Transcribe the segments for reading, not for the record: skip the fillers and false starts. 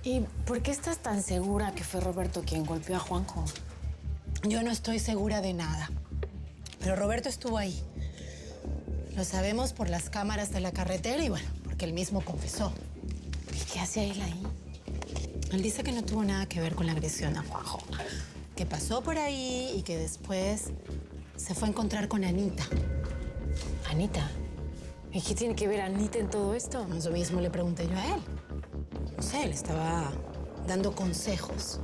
¿Y por qué estás tan segura que fue Roberto quien golpeó a Juanjo? Yo no estoy segura de nada. Pero Roberto estuvo ahí. Lo sabemos por las cámaras de la carretera y bueno, porque él mismo confesó. ¿Y qué hacía él ahí? Él dice que no tuvo nada que ver con la agresión a Juanjo. Que pasó por ahí y que después se fue a encontrar con Anita. ¿Anita? ¿Y qué tiene que ver Anita en todo esto? Eso mismo le pregunté yo a él. No sé, le estaba dando consejos.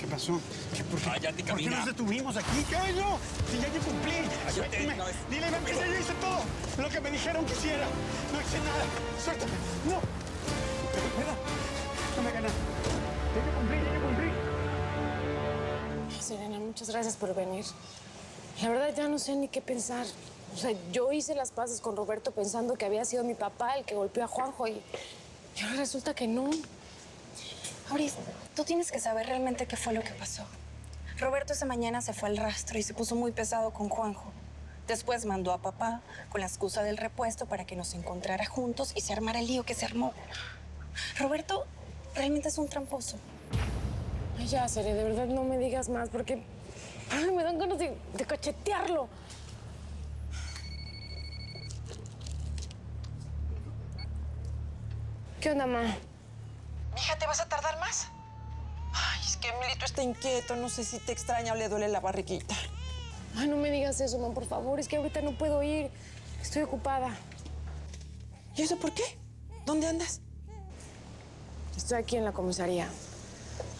¿Qué pasó? Cállate, ¿Por qué camina. nos detuvimos aquí? ¿Qué? No, si ya yo cumplí. Cállate, Dime, una vez. dile que ya yo hice todo lo que me dijeron que hiciera. No hice nada. Suéltame. No. Espera. No me hagas nada. Ya yo cumplí. Serena, muchas gracias por venir. La verdad ya no sé ni qué pensar. O sea, yo hice las paces con Roberto pensando que había sido mi papá el que golpeó a Juanjo y ahora resulta que no. Auris, tú tienes que saber realmente qué fue lo que pasó. Roberto esa mañana se fue al rastro y se puso muy pesado con Juanjo. Después mandó a papá con la excusa del repuesto para que nos encontrara juntos y se armara el lío que se armó. Roberto realmente es un tramposo. Ay, ya, Sere, de verdad no me digas más porque me dan ganas de cachetearlo. ¿Qué onda, ma? Mija, ¿te vas a tardar más? Ay, es que Emilito está inquieto. No sé si te extraña o le duele la barriguita. Ay, no me digas eso, ma, por favor. Es que ahorita no puedo ir. Estoy ocupada. ¿Y eso por qué? ¿Dónde andas? Estoy aquí en la comisaría.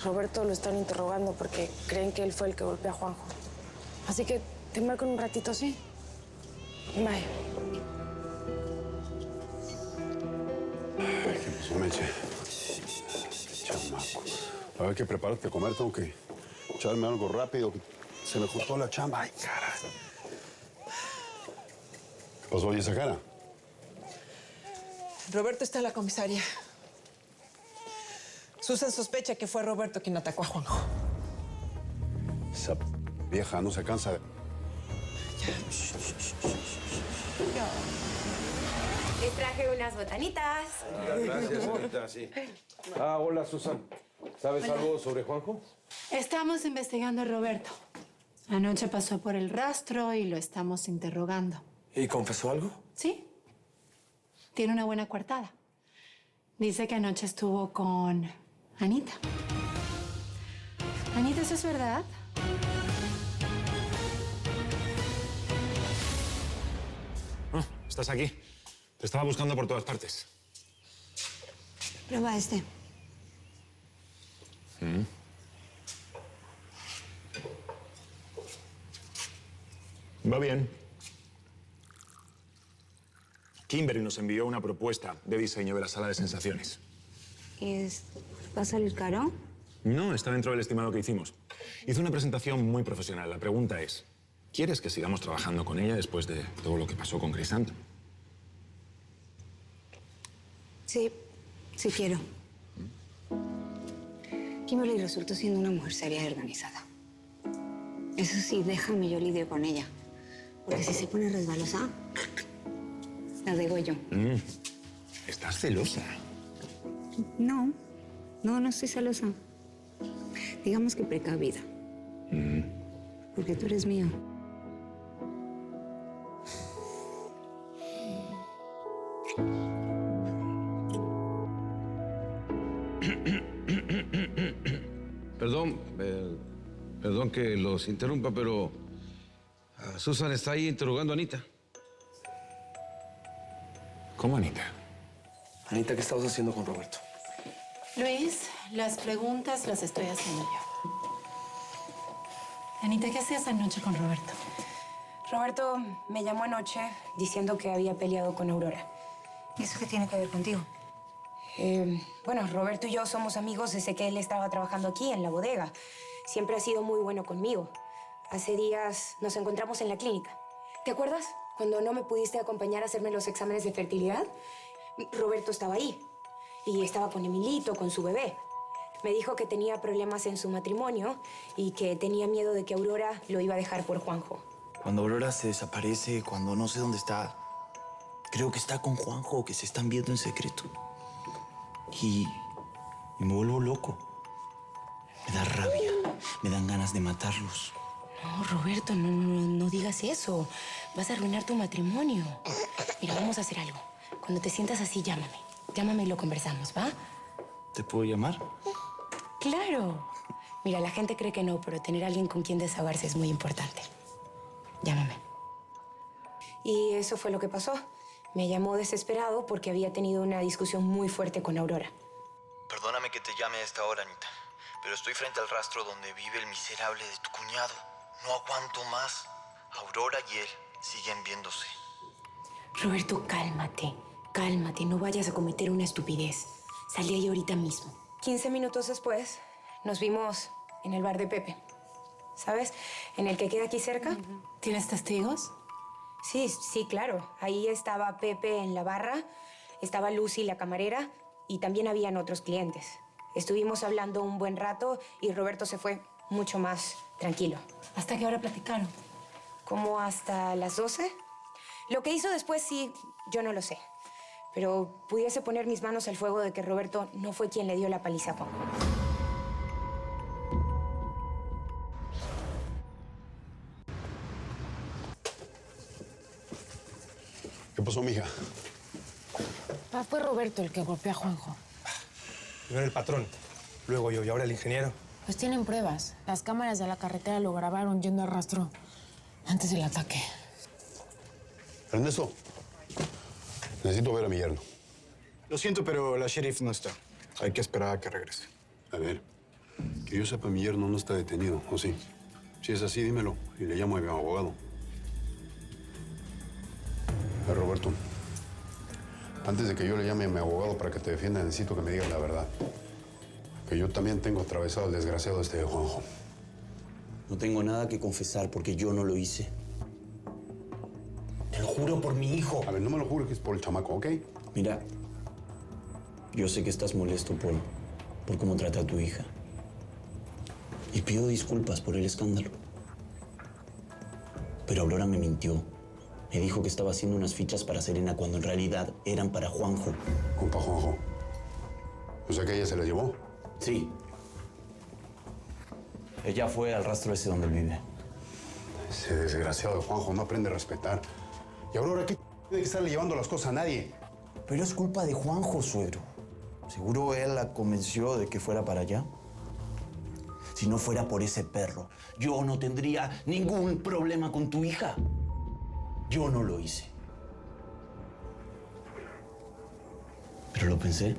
Roberto lo están interrogando porque creen que él fue el que golpeó a Juanjo. Así que te marco en un ratito, ¿sí? Bye. Ay, ¿qué pasó, Meche? Chamaco. A ver, que prepárate a comer. Tengo que echarme algo rápido. Se me juntó la chamba. Ay, cara. ¿Qué pasó? ¿Y esa cara? Roberto está en la comisaría. Susan sospecha que fue Roberto quien atacó a Juanjo. Esa vieja no se cansa de... Les traje unas botanitas. Gracias, señorita, sí. Ah, hola, Susan. ¿Sabes algo sobre Juanjo? Estamos investigando a Roberto. Anoche pasó por el rastro y lo estamos interrogando. ¿Y confesó algo? ¿Sí? Tiene una buena coartada. Dice que anoche estuvo con Anita. Anita, ¿eso es verdad? Estás aquí. Te estaba buscando por todas partes. Prueba este. Va bien. Kimberly nos envió una propuesta de diseño de la sala de sensaciones. ¿Va a salir caro? No, está dentro del estimado que hicimos. Hizo una presentación muy profesional. La pregunta es, ¿quieres que sigamos trabajando con ella después de todo lo que pasó con Crisanto? Sí, sí quiero. Kimberly resultó siendo una mujer seria y organizada. Eso sí, déjame, yo lidio con ella. Porque si se pone resbalosa, la degollo. ¿Estás celosa? No, no estoy celosa. Digamos que precavida. Porque tú eres mío. Perdón que los interrumpa, pero Susan está ahí interrogando a Anita. ¿Cómo, Anita? Anita, ¿qué estabas haciendo con Roberto? Luis, las preguntas las estoy haciendo yo. Anita, ¿qué hacías anoche con Roberto? Roberto me llamó anoche diciendo que había peleado con Aurora. ¿Y eso qué tiene que ver contigo? Bueno, Roberto y yo somos amigos desde que él estaba trabajando aquí, en la bodega. Siempre ha sido muy bueno conmigo. Hace días nos encontramos en la clínica. ¿Te acuerdas? Cuando no me pudiste acompañar a hacerme los exámenes de fertilidad, Roberto estaba ahí. Y estaba con Emilito, con su bebé. Me dijo que tenía problemas en su matrimonio y que tenía miedo de que Aurora lo iba a dejar por Juanjo. Cuando Aurora se desaparece, cuando no sé dónde está, Creo que está con Juanjo, que se están viendo en secreto. Y me vuelvo loco. Me da rabia, me dan ganas de matarlos. No, Roberto, no digas eso. Vas a arruinar tu matrimonio. Mira, vamos a hacer algo. Cuando te sientas así, llámame. Llámame y lo conversamos, ¿va? ¿Te puedo llamar? ¡Claro! Mira, la gente cree que no, pero tener a alguien con quien desahogarse es muy importante. Llámame. Y eso fue lo que pasó. Me llamó desesperado porque había tenido una discusión muy fuerte con Aurora. Perdóname que te llame a esta hora, Anita, pero estoy frente al rastro donde vive el miserable de tu cuñado. No aguanto más. Aurora y él siguen viéndose. Roberto, cálmate. Cálmate, no vayas a cometer una estupidez. Sal de ahí ahorita mismo. 15 minutos después, nos vimos en el bar de Pepe. ¿Sabes? En el que queda aquí cerca. ¿Tienes testigos? Sí, claro. Ahí estaba Pepe en la barra, estaba Lucy, la camarera, y también habían otros clientes. Estuvimos hablando un buen rato y Roberto se fue mucho más tranquilo. ¿Hasta qué hora platicaron? ¿Como hasta las 12? Lo que hizo después sí, yo no lo sé. Pero pudiese poner mis manos al fuego de que Roberto no fue quien le dio la paliza a Juanjo. ¿Qué pasó, mija? Pa, fue Roberto el que golpeó a Juanjo. Primero el patrón, luego yo y ahora el ingeniero. Pues tienen pruebas. Las cámaras de la carretera lo grabaron yendo a rastro antes del ataque. Ernesto, necesito ver a mi yerno. Lo siento, pero la sheriff no está. Hay que esperar a que regrese. A ver, que yo sepa, mi yerno no está detenido, ¿o sí? Si es así, dímelo y le llamo a mi abogado. Roberto, antes de que yo le llame a mi abogado para que te defienda, necesito que me digas la verdad. Que yo también tengo atravesado el desgraciado este de Juanjo. No tengo nada que confesar porque yo no lo hice. Te lo juro por mi hijo. A ver, no me lo juro que es por el chamaco, ¿ok? Mira, yo sé que estás molesto por cómo trata a tu hija. Y pido disculpas por el escándalo. Pero Aurora me mintió. Me dijo que estaba haciendo unas fichas para Serena cuando en realidad eran para Juanjo. Compa Juanjo. O sea que ella se la llevó. Sí. Ella fue al rastro ese donde él vive. Ese desgraciado de Juanjo no aprende a respetar. Y Aurora, ¿qué tiene que estarle llevando las cosas a nadie? Pero es culpa de Juanjo, suegro. Seguro él la convenció de que fuera para allá. Si no fuera por ese perro, yo no tendría ningún problema con tu hija. Yo no lo hice. Pero lo pensé.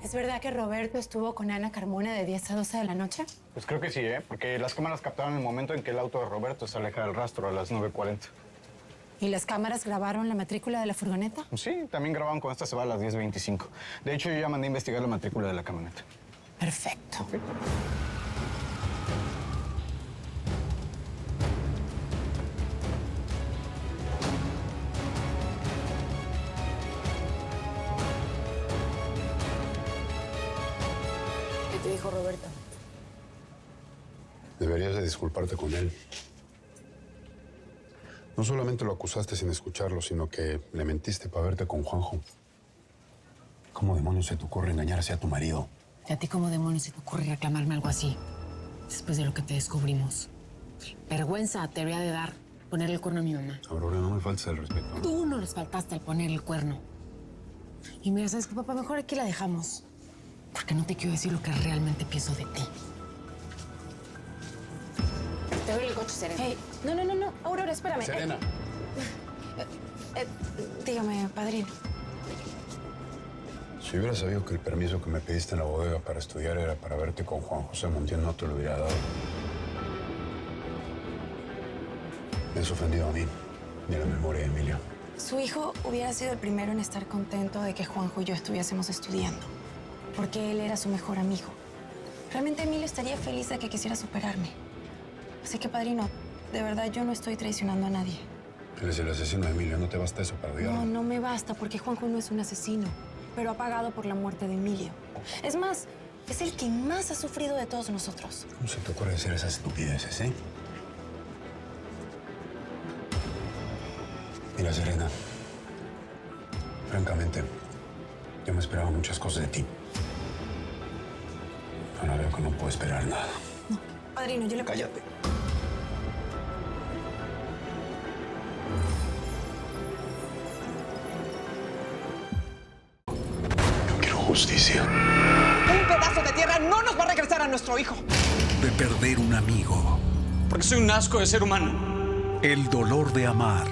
¿Es verdad que Roberto estuvo con Ana Carmona de 10 a 12 de la noche? Pues creo que sí, porque las cámaras captaron el momento en que el auto de Roberto se aleja del rastro a las 9:40. ¿Y las cámaras grabaron la matrícula de la furgoneta? Sí, también grabaron con esta se va a las 10:25. De hecho, yo ya mandé a investigar la matrícula de la camioneta. Perfecto. Okay. ¿Qué te dijo Roberto? Deberías de disculparte con él. No solamente lo acusaste sin escucharlo, sino que le mentiste para verte con Juanjo. ¿Cómo demonios se te ocurre engañar así a tu marido? ¿Y a ti cómo demonios se te ocurre reclamarme algo así? Después de lo que te descubrimos. Vergüenza te habría de dar ponerle el cuerno a mi mamá. Aurora, no me faltes el respeto. Tú no les faltaste al poner el cuerno. Y mira, ¿sabes qué, papá? Mejor aquí la dejamos. Porque no te quiero decir lo que realmente pienso de ti. Te doy el coche, Serena. Hey, no. Aurora, espérame. Serena. Dígame, padrino. Si hubiera sabido que el permiso que me pediste en la bodega para estudiar era para verte con Juan José Montiel, no te lo hubiera dado. Me has ofendido a mí y a la memoria de Emilio. Su hijo hubiera sido el primero en estar contento de que Juanjo y yo estuviésemos estudiando, porque él era su mejor amigo. Realmente Emilio estaría feliz de que quisiera superarme. Así que, padrino, de verdad yo no estoy traicionando a nadie. Él es el asesino de Emilio, ¿no te basta eso para odiarlo? No me basta, porque Juanjo no es un asesino, pero ha pagado por la muerte de Emilio. Es más, es el que más ha sufrido de todos nosotros. ¿Cómo se te ocurre decir esas estupideces, eh? Tranquila, Serena. Francamente, yo me esperaba muchas cosas de ti. Ahora veo que no puedo esperar nada. No, padrino, yo le... Cállate. Yo quiero justicia. Un pedazo de tierra no nos va a regresar a nuestro hijo. De perder un amigo. Porque soy un asco de ser humano. El dolor de amar